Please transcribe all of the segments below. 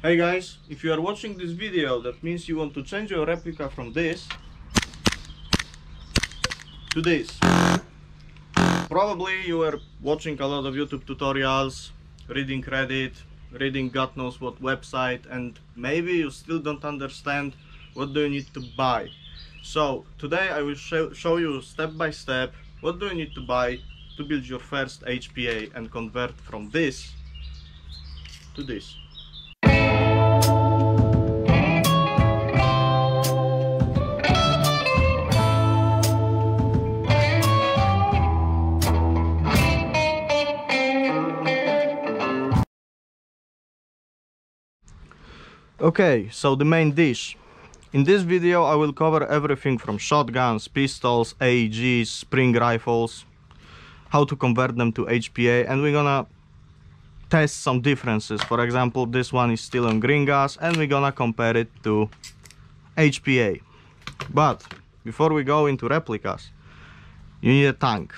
Hey guys, if you are watching this video, that means you want to change your replica from this to this. Probably you are watching a lot of YouTube tutorials, reading Reddit, reading God knows what website, and maybe you still don't understand what do you need to buy. So today I will show you step by step what do you need to buy to build your first HPA and convert from this to this. Okay, so the main dish. In this video I will cover everything from shotguns, pistols, AEGs, spring rifles, how to convert them to HPA, and we're gonna test some differences. For example, this one is still on green gas and we're gonna compare it to HPA. But before we go into replicas, you need a tank.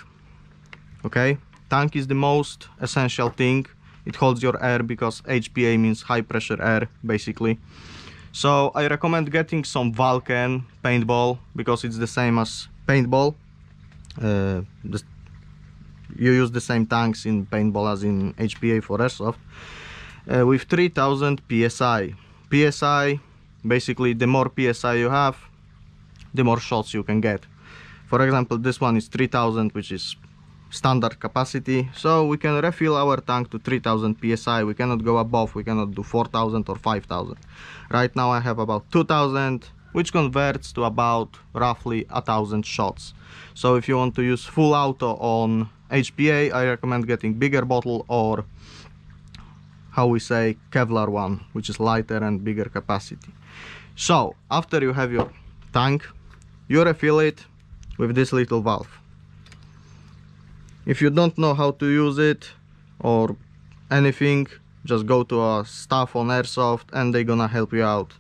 Okay, tank is the most essential thing. It holds your air because HPA means high pressure air basically. So I recommend getting some Vulcan paintball because it's the same as paintball. You use the same tanks in paintball as in HPA for Airsoft, with 3000 PSI. PSI, basically the more PSI you have, the more shots you can get. For example, this one is 3000, which is standard capacity, so we can refill our tank to 3000 PSI. We cannot go above, we cannot do 4000 or 5000. Right now I have about 2000, which converts to about roughly 1000 shots. So if you want to use full auto on HPA, I recommend getting bigger bottle, or how we say, Kevlar one, which is lighter and bigger capacity. So after you have your tank, you refill it with this little valve. If you don't know how to use it or anything, just go to a staff on Airsoft and they're gonna help you out.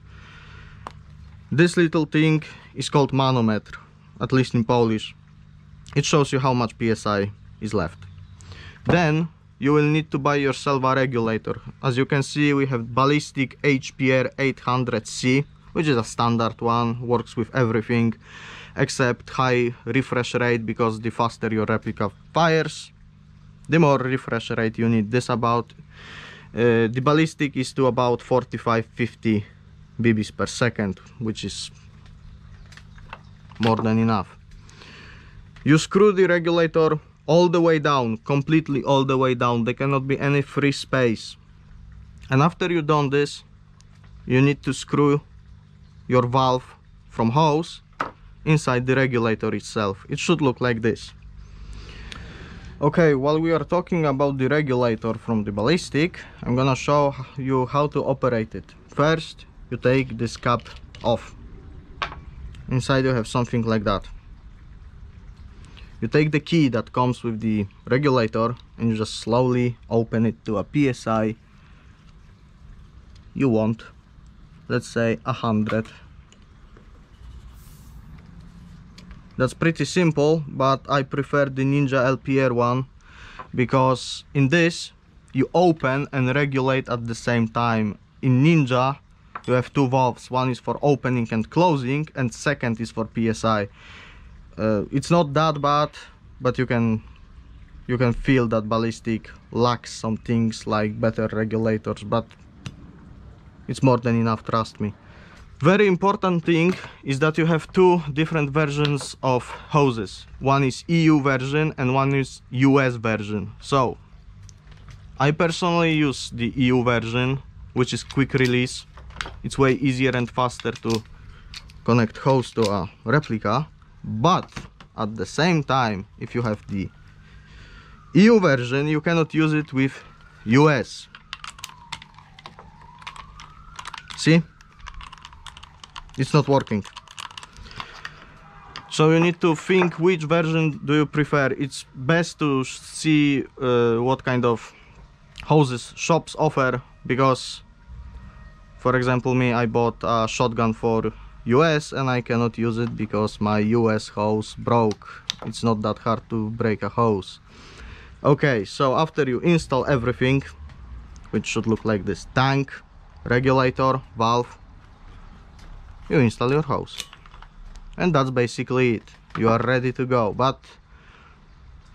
This little thing is called manometr, at least in Polish. It shows you how much PSI is left. Then you will need to buy yourself a regulator. As you can see, we have ballistic HPR 800C, which is a standard one, works with everything except high refresh rate, because the faster your replica fires, the more refresh rate you need. This about the ballistic is to about 45-50 BBs per second, which is more than enough. You screw the regulator all the way down, completely all the way down. There cannot be any free space. And after you've done this, you need to screw your valve from hose inside the regulator itself. It should look like this. Okay, while we are talking about the regulator from the ballistic, I'm gonna show you how to operate it. First, you take this cap off. Inside you have something like that. You take the key that comes with the regulator and you just slowly open it to a PSI you want. Let's say 100. That's pretty simple, but I prefer the Ninja LPR one because in this you open and regulate at the same time. In Ninja you have two valves, one is for opening and closing and second is for PSI. It's not that bad, but you can feel that ballistic lacks some things like better regulators, but it's more than enough, trust me. Very important thing is that you have two different versions of hoses. One is EU version and one is US version. So I personally use the EU version, which is quick release. It's way easier and faster to connect hose to a replica. But at the same time, if you have the EU version, you cannot use it with US. See? It's not working. So you need to think which version do you prefer. It's best to see what kind of hoses shops offer, because for example me, I bought a shotgun for US and I cannot use it because my US hose broke. It's not that hard to break a hose. Okay, so after you install everything, which should look like this: tank, regulator, valve, you install your hose. And that's basically it. You are ready to go. But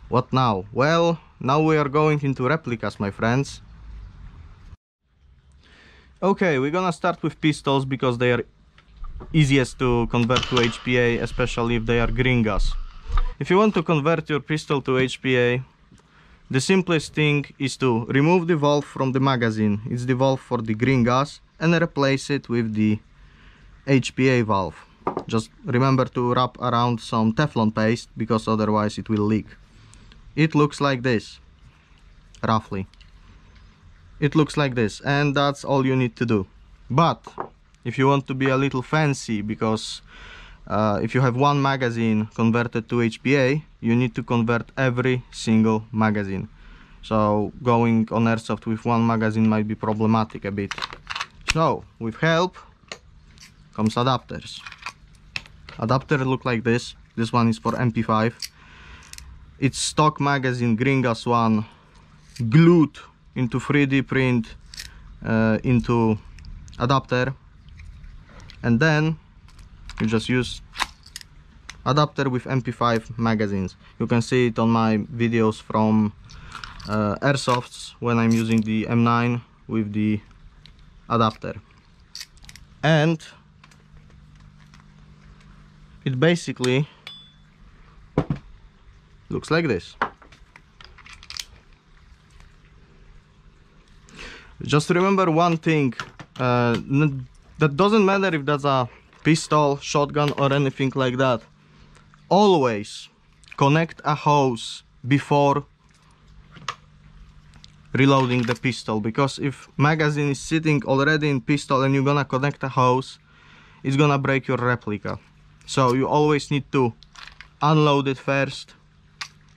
what now? Well, now we are going into replicas, my friends. Okay, we're gonna start with pistols because they are easiest to convert to HPA, especially if they are green gas. If you want to convert your pistol to HPA, the simplest thing is to remove the valve from the magazine. It's the valve for the green gas, and replace it with the HPA valve. Just remember to wrap around some Teflon paste, because otherwise it will leak. It looks like this, roughly. It looks like this, and that's all you need to do. But if you want to be a little fancy, because if you have one magazine converted to HPA, you need to convert every single magazine. So going on airsoft with one magazine might be problematic a bit. So with help comes adapters. Adapters look like this. This one is for MP5. It's stock magazine, green gas one, glued into 3D print into adapter, and then you just use adapter with MP5 magazines. You can see it on my videos from airsofts when I'm using the M9 with the adapter. And it basically looks like this. Just remember one thing, that doesn't matter if that's a pistol, shotgun or anything like that. Always connect a hose before reloading the pistol, because if magazine is sitting already in pistol and you're gonna connect a hose, it's gonna break your replica. So you always need to unload it first,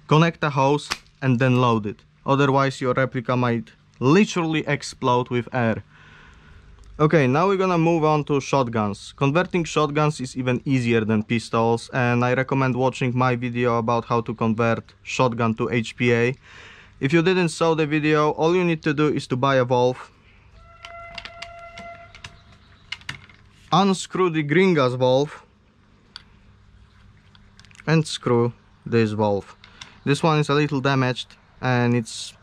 connect a hose and then load it. Otherwise your replica might literally explode with air. Okay, now we're gonna move on to shotguns. Converting shotguns is even easier than pistols, and I recommend watching my video about how to convert shotgun to HPA. If you didn't saw the video, all you need to do is to buy a valve, unscrew the green gas valve, and screw this valve. This one is a little damaged and it's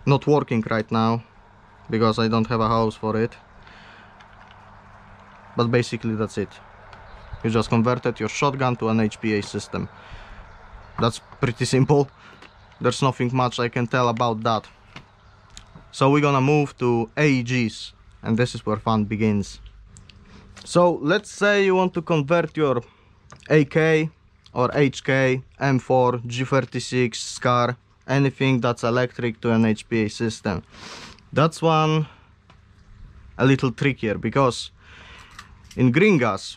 not working right now because I don't have a hose for it. But basically that's it. You just converted your shotgun to an HPA system. That's pretty simple. There's nothing much I can tell about that. So we're gonna move to AEGs, and this is where fun begins. So let's say you want to convert your AK or HK, M4, G36, SCAR, anything that's electric to an HPA system. That's one a little trickier, because in green gas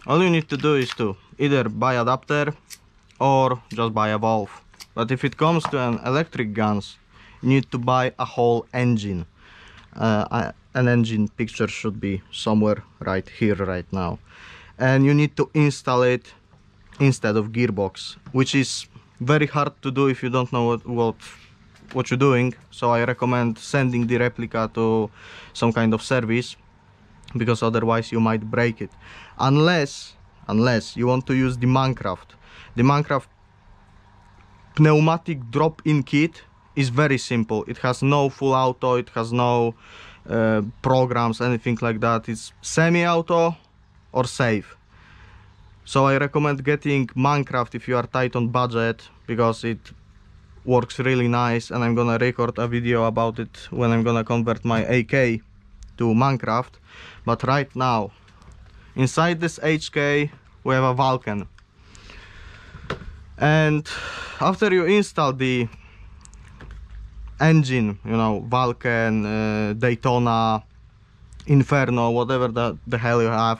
all you need to do is to either buy adapter or just buy a valve. But if it comes to an electric guns, you need to buy a whole engine. An engine picture should be somewhere right here right now, and you need to install it instead of gearbox, which is very hard to do if you don't know what you're doing. So I recommend sending the replica to some kind of service, because otherwise you might break it, unless you want to use the Mancraft. The Mancraft pneumatic drop-in kit is very simple. It has no full auto, it has no programs, anything like that. It's semi-auto or safe. So I recommend getting Mancraft if you are tight on budget, because it works really nice, and I'm gonna record a video about it when I'm gonna convert my AK to Mancraft. But right now, inside this HK we have a Vulcan, and after you install the engine, you know, Vulcan, Daytona, Inferno, whatever the hell you have,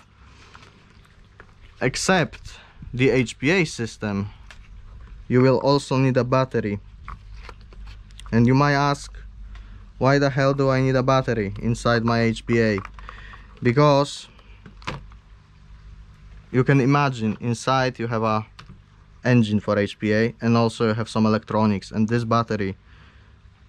except the HPA system, you will also need a battery. And you might ask, why the hell do I need a battery inside my HPA? Because you can imagine inside you have a engine for HPA, and also you have some electronics, and this battery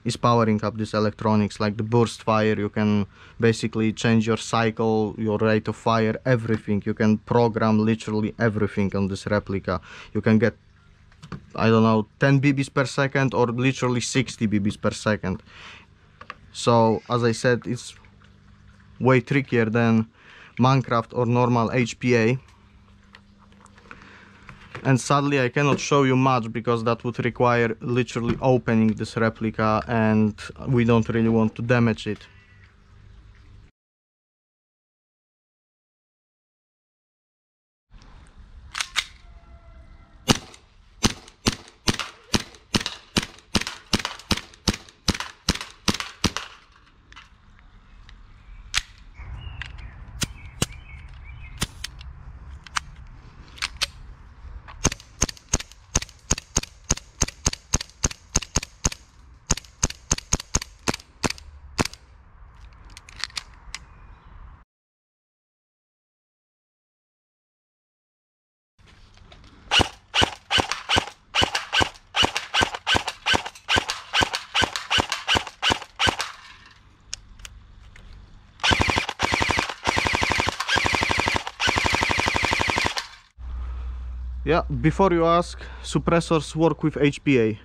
is powering up this electronics, like the burst fire. You can basically change your cycle, your rate of fire, everything. You can program literally everything on this replica. You can get, I don't know, 10 BBs per second or literally 60 BBs per second. So as I said, it's way trickier than Mancraft or normal HPA. And sadly I cannot show you much because that would require literally opening this replica, and we don't really want to damage it. Yeah, before you ask, suppressors work with HPA.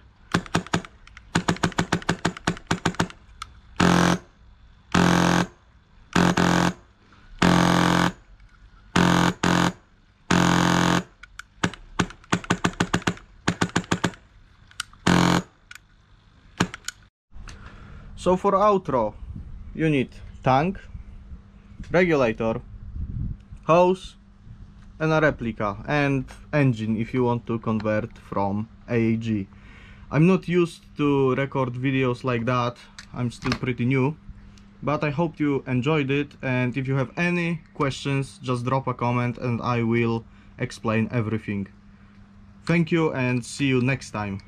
So for outro, you need tank, regulator, hose, and a replica, and engine if you want to convert from AEG. I'm not used to record videos like that, I'm still pretty new, but I hope you enjoyed it, and if you have any questions, just drop a comment and I will explain everything. Thank you and see you next time.